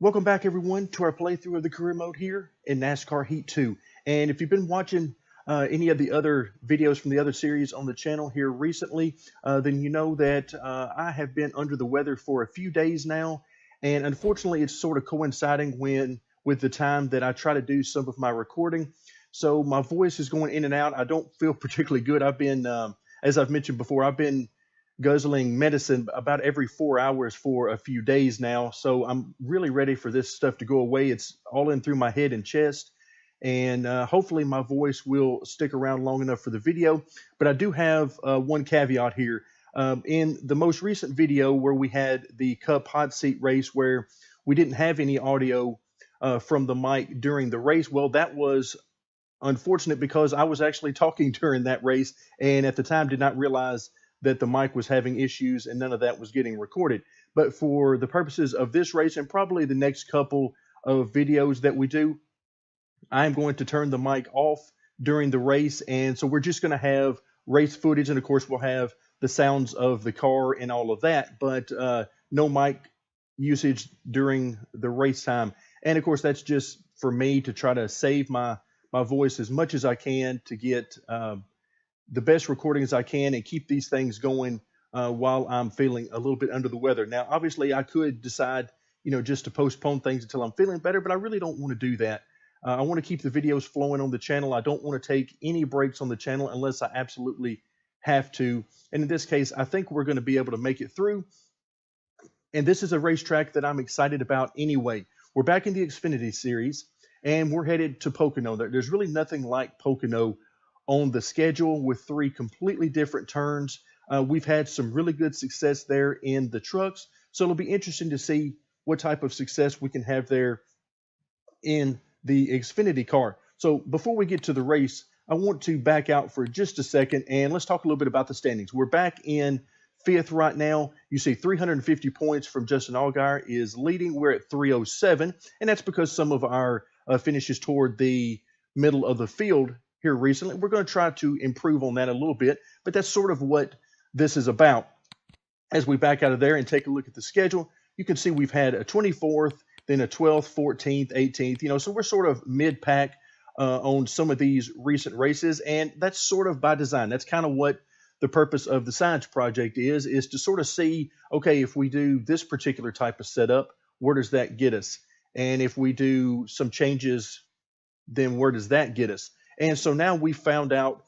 Welcome back, everyone, to our playthrough of the career mode here in NASCAR Heat 2. And if you've been watching any of the other videos from the other series on the channel here recently, then you know that I have been under the weather for a few days now. And unfortunately, it's sort of coinciding with the time that I try to do some of my recording. So my voice is going in and out. I don't feel particularly good. I've been, as I've mentioned before, I've been guzzling medicine about every 4 hours for a few days now. So I'm really ready for this stuff to go away. It's all in through my head and chest. And hopefully my voice will stick around long enough for the video. But I do have one caveat here. In the most recent video where we had the Cup hot seat race where we didn't have any audio from the mic during the race, well, that was unfortunate because I was actually talking during that race and at the time did not realize that the mic was having issues and none of that was getting recorded. But for the purposes of this race and probably the next couple of videos that we do, I'm going to turn the mic off during the race. And so we're just going to have race footage. And of course, we'll have the sounds of the car and all of that, but no mic usage during the race time. And of course, that's just for me to try to save my voice as much as I can to get the best recordings I can and keep these things going while I'm feeling a little bit under the weather. Now, obviously, I could decide, just to postpone things until I'm feeling better, but I really don't want to do that. I want to keep the videos flowing on the channel. I don't want to take any breaks on the channel unless I absolutely have to. And in this case, I think we're going to be able to make it through. And this is a racetrack that I'm excited about anyway. We're back in the Xfinity series, and we're headed to Pocono. There's really nothing like Pocono on the schedule with 3 completely different turns. We've had some really good success there in the trucks, so it'll be interesting to see what type of success we can have there in the Xfinity car. So before we get to the race, I want to back out for just a second and let's talk a little bit about the standings. We're back in 5th right now. You see 350 points from Justin Allgaier is leading. We're at 307, and that's because some of our finishes toward the middle of the field here recently. We're going to try to improve on that a little bit, but that's sort of what this is about. As we back out of there and take a look at the schedule, you can see we've had a 24th, then a 12th, 14th, 18th, so we're sort of mid-pack on some of these recent races, and that's sort of by design. That's kind of what the purpose of the science project is to sort of see, okay, if we do this particular type of setup, where does that get us? And if we do some changes, then where does that get us? And so now we found out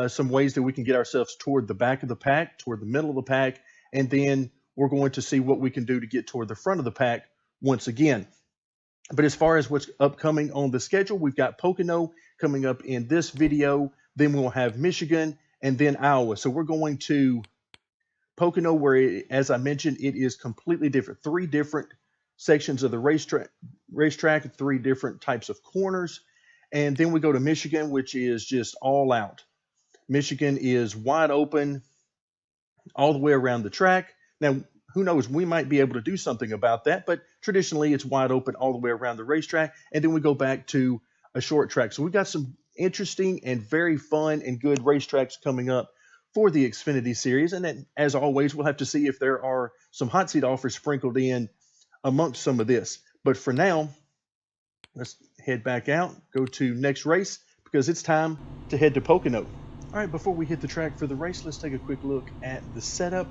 some ways that we can get ourselves toward the back of the pack, toward the middle of the pack, and then we're going to see what we can do to get toward the front of the pack once again. But as far as what's upcoming on the schedule, we've got Pocono coming up in this video, then we'll have Michigan, and then Iowa. So we're going to Pocono where, as I mentioned, it is completely different. 3 different sections of the racetrack, 3 different types of corners. And then we go to Michigan, which is just all out. Michigan is wide open all the way around the track. Now, who knows, we might be able to do something about that, but traditionally it's wide open all the way around the racetrack. And then we go back to a short track. So we've got some interesting and very fun and good racetracks coming up for the Xfinity series. And then, as always, we'll have to see if there are some hot seat offers sprinkled in amongst some of this. But for now, let's head back out, go to next race, because it's time to head to Pocono. All right, before we hit the track for the race, let's take a quick look at the setup.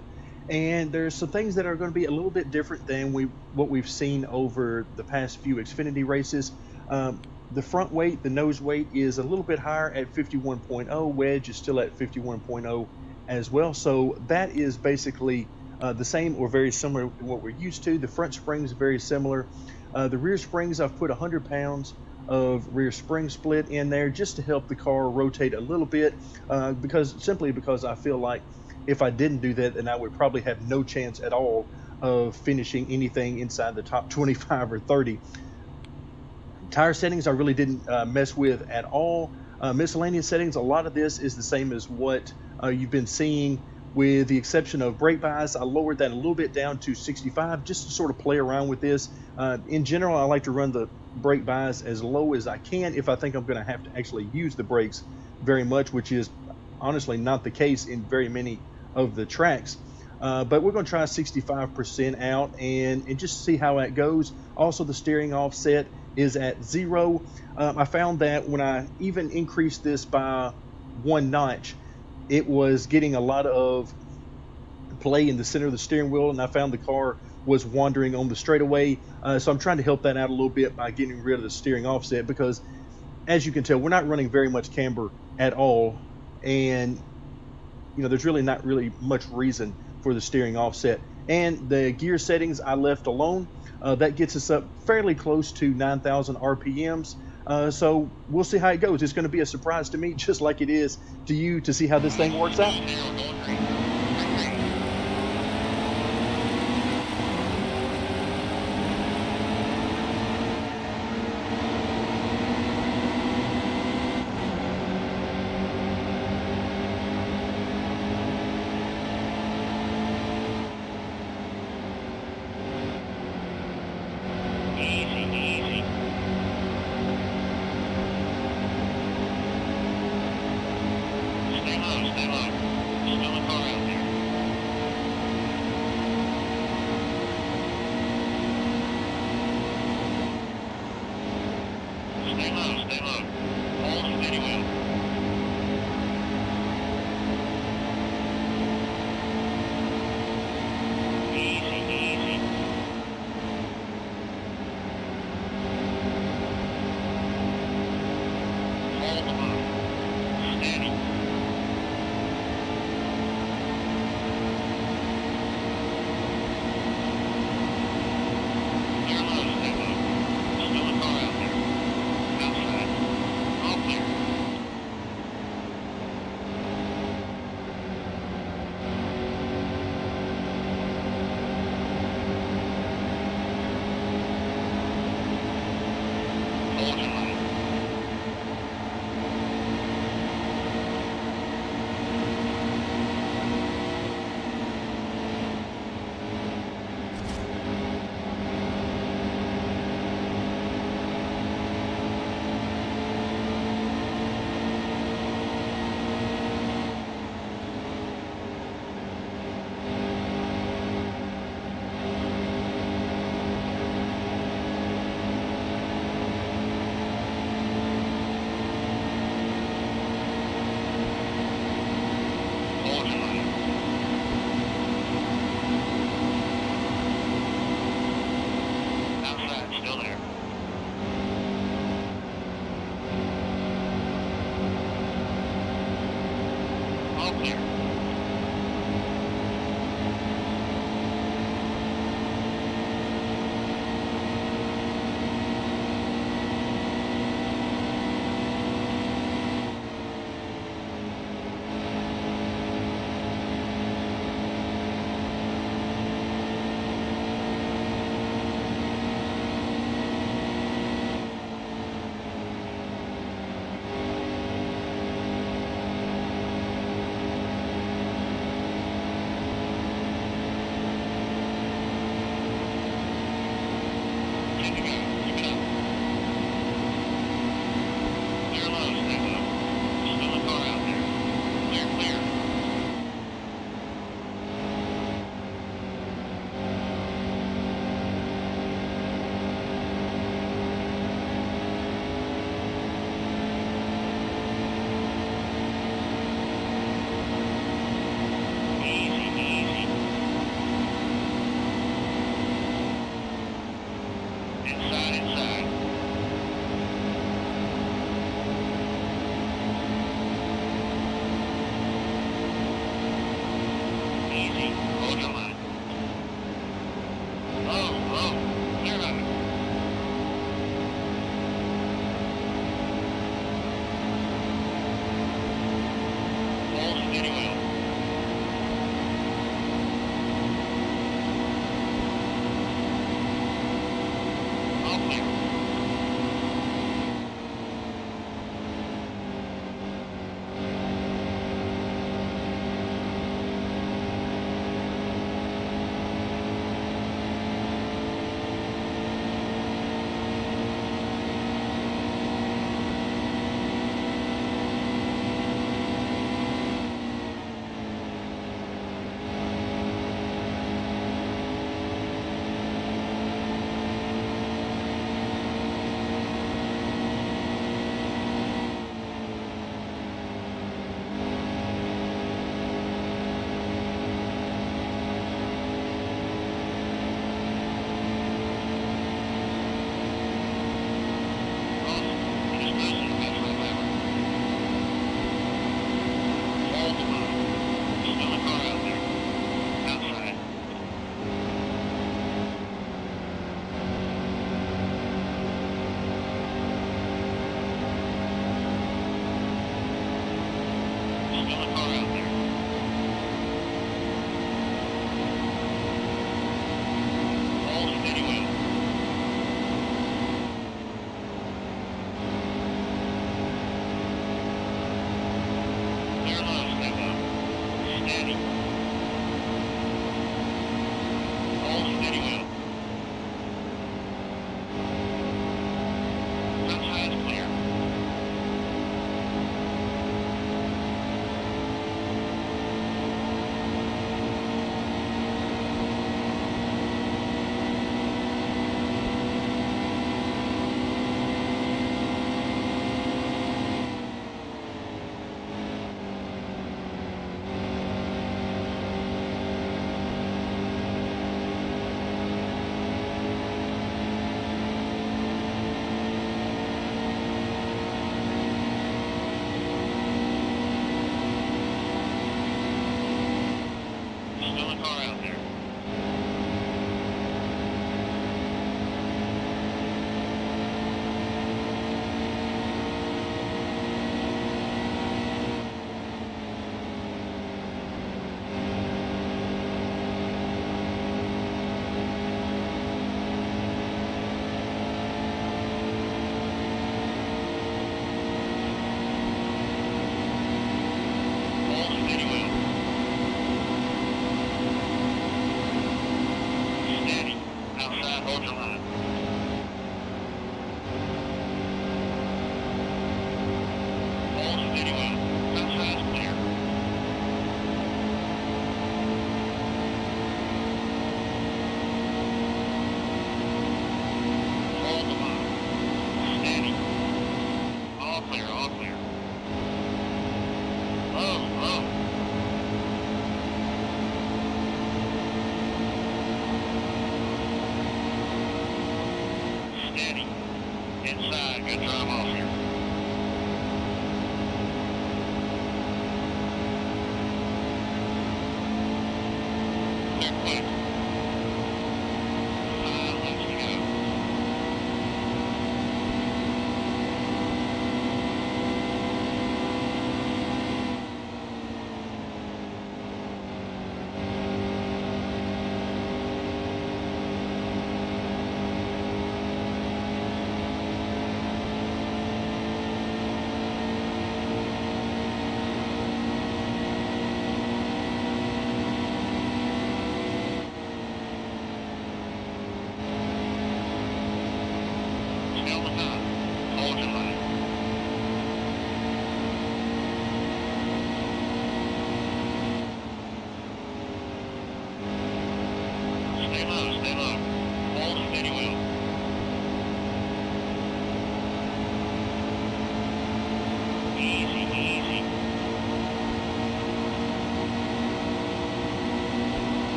And there's some things that are going to be a little bit different than what we've seen over the past few Xfinity races. The front weight, the nose weight is a little bit higher at 51.0. Wedge is still at 51.0 as well. So that is basically the same or very similar to what we're used to. The front springs are very similar. The rear springs, I've put 100 pounds of rear spring split in there just to help the car rotate a little bit simply because I feel like if I didn't do that, then I would probably have no chance at all of finishing anything inside the top 25 or 30. Tire settings I really didn't mess with at all. Miscellaneous settings, a lot of this is the same as what you've been seeing, with the exception of brake bias. I lowered that a little bit down to 65 just to sort of play around with this. In general, I like to run the brake bias as low as I can if I think I'm going to have to actually use the brakes very much, which is honestly not the case in very many of the tracks. But we're going to try 65% out and just see how that goes. Also, the steering offset is at 0. I found that when I even increased this by 1 notch, it was getting a lot of play in the center of the steering wheel, and I found the car was wandering on the straightaway. So I'm trying to help that out a little bit by getting rid of the steering offset because, as you can tell, we're not running very much camber at all, and there's really not really much reason for the steering offset. And the gear settings I left alone. That gets us up fairly close to 9,000 RPMs. So we'll see how it goes. It's going to be a surprise to me, just like it is to you, to see how this thing works out.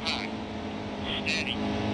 high. Steady.